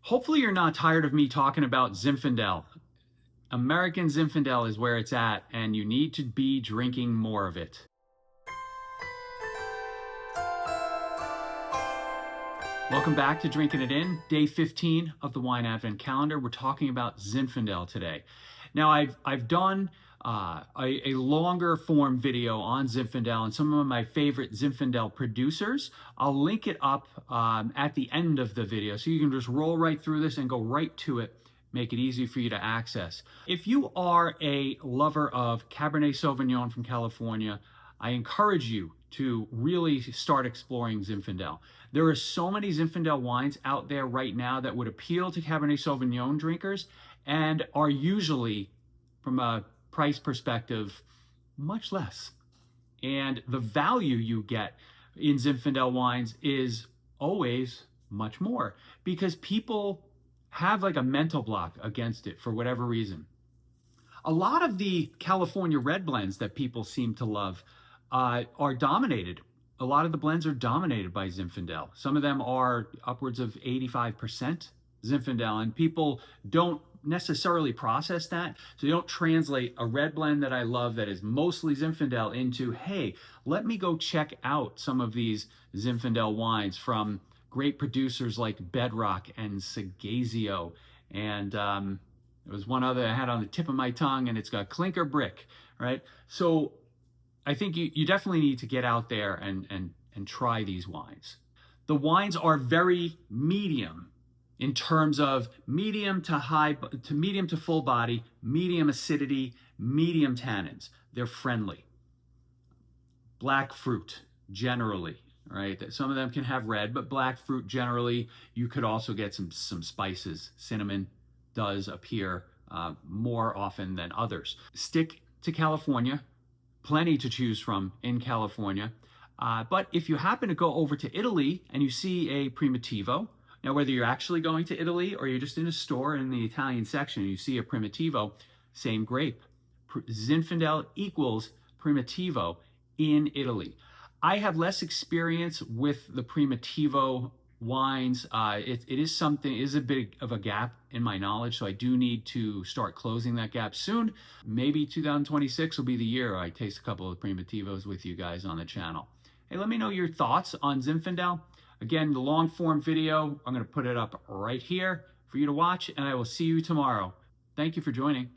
Hopefully you're not tired of me talking about Zinfandel. American Zinfandel is where it's at, and you need to be drinking more of it. Welcome back to Drinking It In, day 15 of the Wine Advent Calendar. We're talking about Zinfandel today. Now, I've done a longer form video on Zinfandel and some of my favorite Zinfandel producers. I'll link it up at the end of the video, so you can just roll right through this and go right to it, make it easy for you to access. If you are a lover of Cabernet Sauvignon from California, I encourage you to really start exploring Zinfandel. There are so many Zinfandel wines out there right now that would appeal to Cabernet Sauvignon drinkers and are usually, from a price perspective, much less. And the value you get in Zinfandel wines is always much more because people have like a mental block against it for whatever reason. A lot of the California red blends that people seem to love are dominated. A lot of the blends are dominated by Zinfandel. Some of them are upwards of 85% Zinfandel, and people don't necessarily process that. So you don't translate a red blend that I love that is mostly Zinfandel into, hey, let me go check out some of these Zinfandel wines from great producers like Bedrock and Sagazio. And there was one other I had on the tip of my tongue, and it's got Clinker Brick, right? So I think you definitely need to get out there and try these wines. The wines are very medium in terms of medium to full body, medium acidity, medium tannins. They're friendly. Black fruit, generally, right? Some of them can have red, but black fruit generally, you could also get some spices. Cinnamon does appear more often than others. Stick to California. Plenty to choose from in California. But if you happen to go over to Italy and you see a Primitivo, now whether you're actually going to Italy or you're just in a store in the Italian section and you see a Primitivo, same grape. Zinfandel equals Primitivo in Italy. I have less experience with the Primitivo wines. It is a bit of a gap in my knowledge, so I do need to start closing that gap soon. Maybe 2026 will be the year I taste a couple of Primitivos with you guys on the channel. Hey, let me know your thoughts on Zinfandel. Again, the long form video, I'm going to put it up right here for you to watch, and I will see you tomorrow. Thank you for joining.